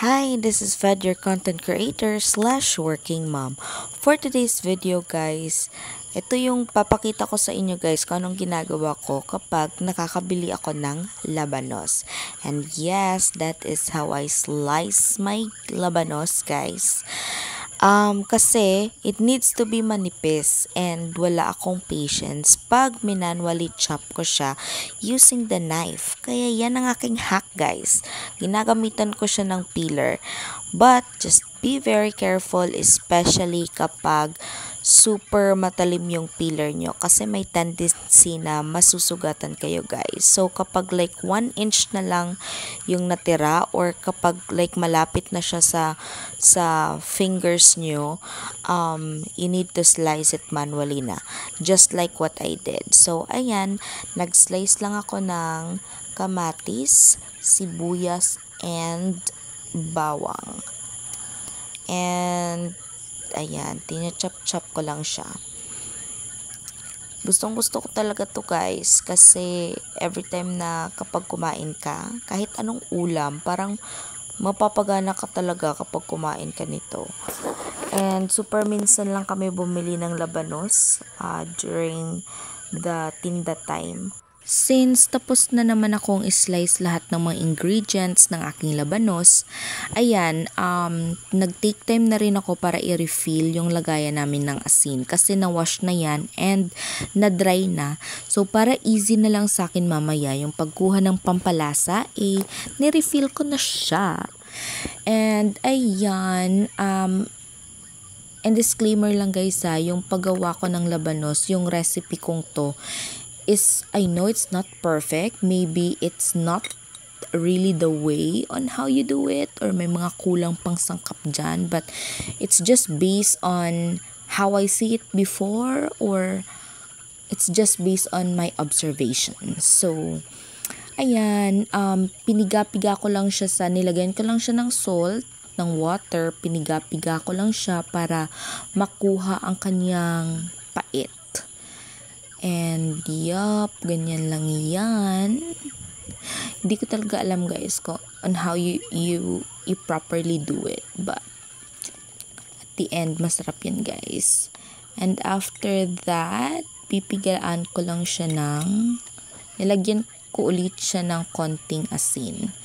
Hi, this is Fed, your content creator slash working mom. For today's video guys, ito yung papakita ko sa inyo guys kung anong ginagawa ko kapag nakakabili ako ng labanos. And yes, that is how I slice my labanos guys. Kasi it needs to be manipis and wala akong patience pag minanwali chop ko siya using the knife. Kaya yan ang aking hack guys. Ginagamitan ko siya ng peeler. But just be very careful especially kapag super matalim yung peeler nyo kasi may tendency na masusugatan kayo guys. So kapag like 1 inch na lang yung natira or kapag like malapit na siya sa fingers nyo, you need to slice it manually na. Just like what I did. So ayan, nag-slice lang ako ng kamatis, sibuyas, and bawang. And ayan, tina-chop-chop ko lang siya. Gustong gusto ko talaga to guys kasi every time na kapag kumain ka, kahit anong ulam, parang mapapagana ka talaga kapag kumain ka nito. And super minsan lang kami bumili ng labanos during the tinda time. Since tapos na naman akong slice lahat ng mga ingredients ng aking labanos, ayan, nag-take time na rin ako para i-refill yung lagayan namin ng asin kasi na-wash na yan and na-dry na. So, para easy na lang sa akin mamaya yung pagkuha ng pampalasa, ni-refill ko na siya. And, ayan, and disclaimer lang guys yung paggawa ko ng labanos, yung recipe kong to, is I know it's not perfect. Maybe it's not really the way on how you do it or may mga kulang pang sangkap dyan, but it's just based on how I see it before or it's just based on my observations. So ayan, piniga-piga ko lang siya nilagyan ko lang siya ng salt, ng water, piniga-piga ko lang siya para makuha ang kanyang pait. And yup, ganyan lang yan. Hindi ko talaga alam guys on how you properly do it. But at the end, masarap yan guys. And after that, pipigaan ko lang siya nilagyan ko ulit siya ng konting asin.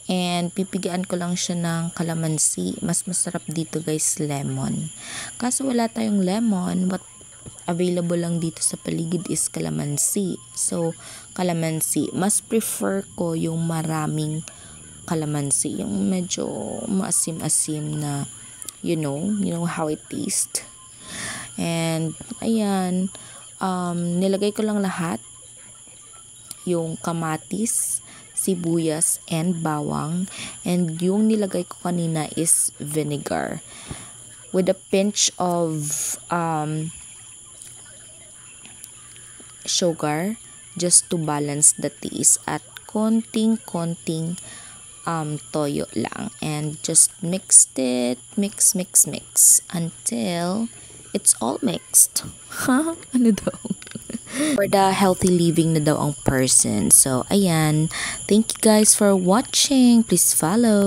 And pipigaan ko lang siya ng kalamansi. Mas masarap dito guys, lemon. Kaso wala tayong lemon, but available lang dito sa paligid is kalamansi. So, kalamansi. Mas prefer ko yung maraming kalamansi. Yung medyo maasim-asim na, you know how it tastes. And, ayan, nilagay ko lang lahat. Yung kamatis, sibuyas, and bawang. And yung nilagay ko kanina is vinegar. With a pinch of, sugar just to balance the taste at konting toyo lang and just mix until it's all mixed. Ano daw? For the healthy living na daw ang person. So ayan, thank you guys for watching. Please follow.